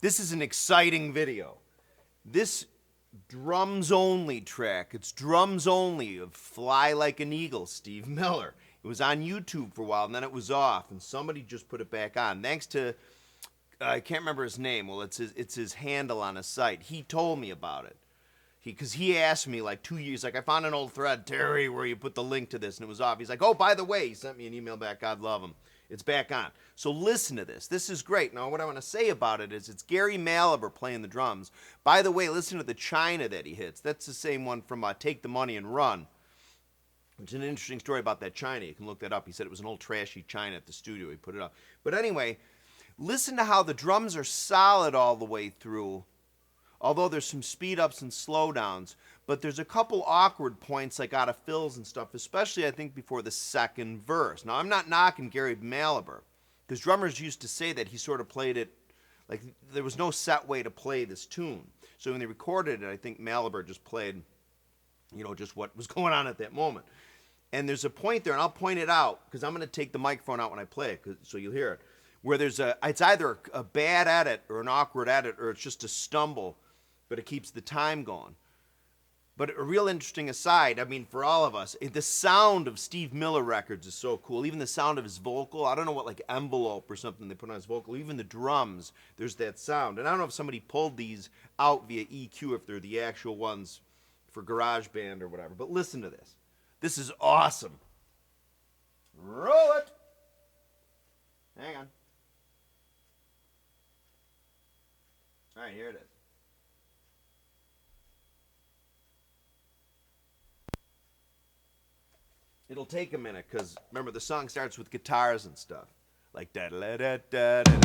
This is an exciting video. This drums only track, it's drums only of Fly Like an Eagle, Steve Miller. It was on YouTube for a while, and then it was off, and somebody just put it back on. Thanks to, I can't remember his name. Well, it's his handle on his site. He told me about it. Because he asked me like 2 years, like, I found an old thread, Terry, where you put the link to this, and it was off. He's like, oh, by the way, he sent me an email back. God love him. It's back on. So listen to this. This is great. Now, what I want to say about it is it's Gary Mallaber playing the drums. By the way, listen to the China that he hits. That's the same one from Take the Money and Run. It's an interesting story about that China. You can look that up. He said it was an old trashy China at the studio. He put it up. But anyway, listen to how the drums are solid all the way through. Although there's some speed ups and slowdowns, but there's a couple awkward points like out of fills and stuff, especially I think before the second verse. Now I'm not knocking Gary Mallaber, because drummers used to say that he sort of played it like there was no set way to play this tune. So when they recorded it, I think Mallaber just played, just what was going on at that moment. And there's a point there, and I'll point it out because I'm going to take the microphone out when I play it, so you'll hear it. Where it's either a bad edit or an awkward edit, or it's just a stumble, but it keeps the time going. But a real interesting aside, I mean, for all of us, the sound of Steve Miller records is so cool. Even the sound of his vocal, I don't know what, like envelope or something they put on his vocal. Even the drums, there's that sound. And I don't know if somebody pulled these out via EQ, if they're the actual ones for GarageBand or whatever. But listen to this. This is awesome. Roll it. Hang on. All right, here it is. It'll take a minute because remember the song starts with guitars and stuff like da da da da da.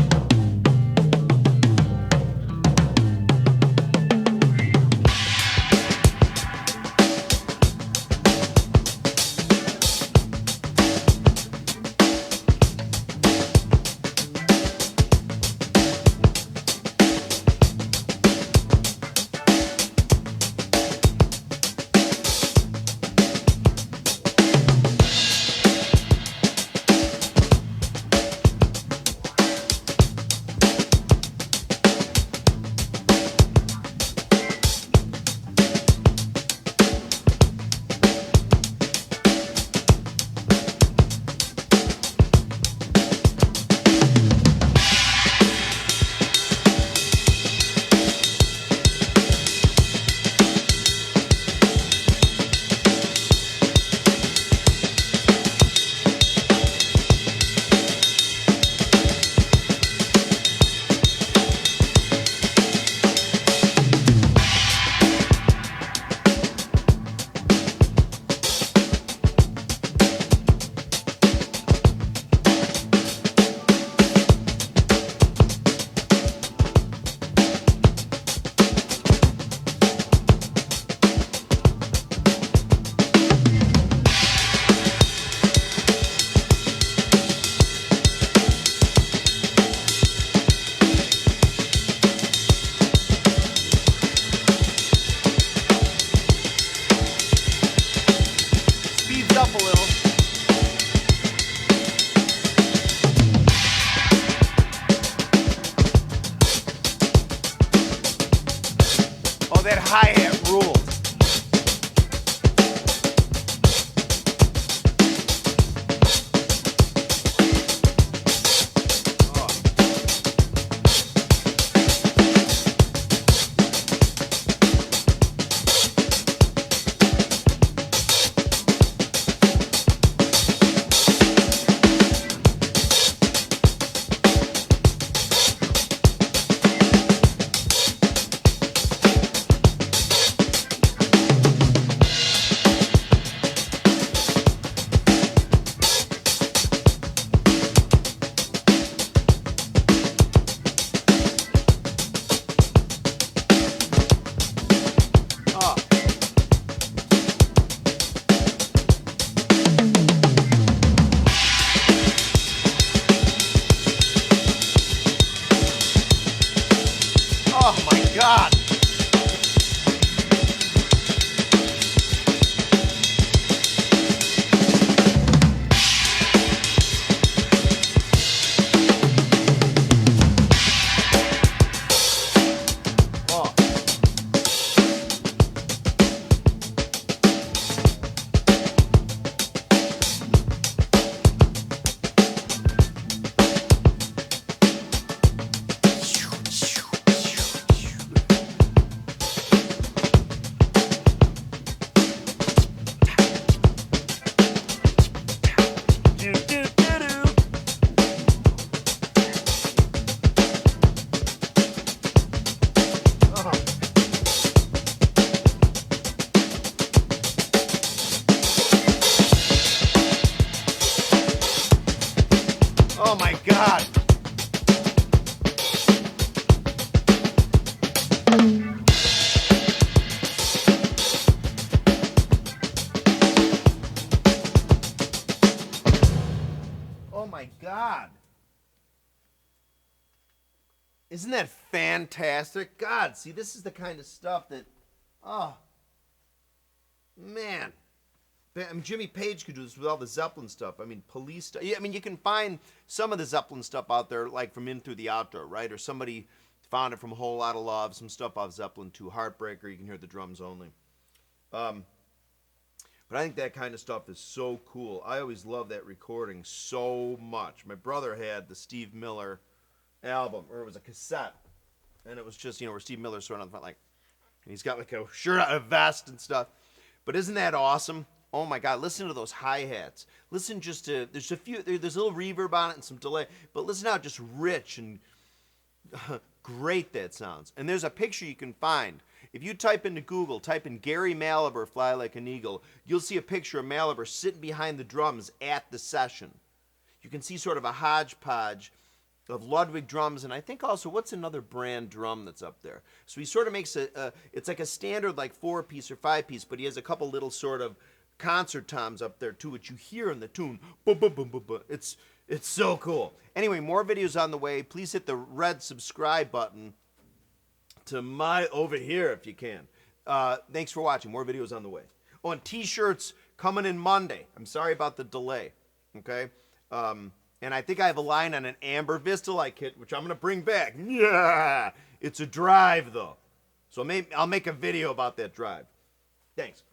Oh my God. Oh my God. Isn't that fantastic? God, see, this is the kind of stuff that, oh, man. I mean, Jimmy Page could do this with all the Zeppelin stuff. I mean, police stuff. Yeah, I mean, you can find some of the Zeppelin stuff out there, like from In Through the Outdoor, right? Or somebody found it from A Whole Lot of Love, some stuff off Zeppelin 2, Heartbreaker. You can hear the drums only. But I think that kind of stuff is so cool. I always love that recording so much. My brother had the Steve Miller album, or it was a cassette, and it was just, where Steve Miller's sort of on the front, like, and he's got like a shirt, a vest and stuff. But isn't that awesome? Oh my God, listen to those hi-hats. Listen just to, there's a little reverb on it and some delay, but listen how just rich and great that sounds. And there's a picture you can find. If you type into Google, type in Gary Mallaber, Fly Like an Eagle, you'll see a picture of Mallaber sitting behind the drums at the session. You can see sort of a hodgepodge of Ludwig drums, and I think also, what's another brand drum that's up there? So he sort of makes it's like a standard like 4-piece or 5-piece, but he has a couple little sort of concert toms up there too, which you hear in the tune. Boom, boom, boom, boom, boom. It's so cool. Anyway, more videos on the way. Please hit the red subscribe button to over here if you can. Thanks for watching. More videos on the way. Oh, and t-shirts coming in Monday. I'm sorry about the delay. Okay. And I think I have a line on an Amber Vistalite kit, which I'm going to bring back. Yeah, it's a drive though. So maybe I'll make a video about that drive. Thanks.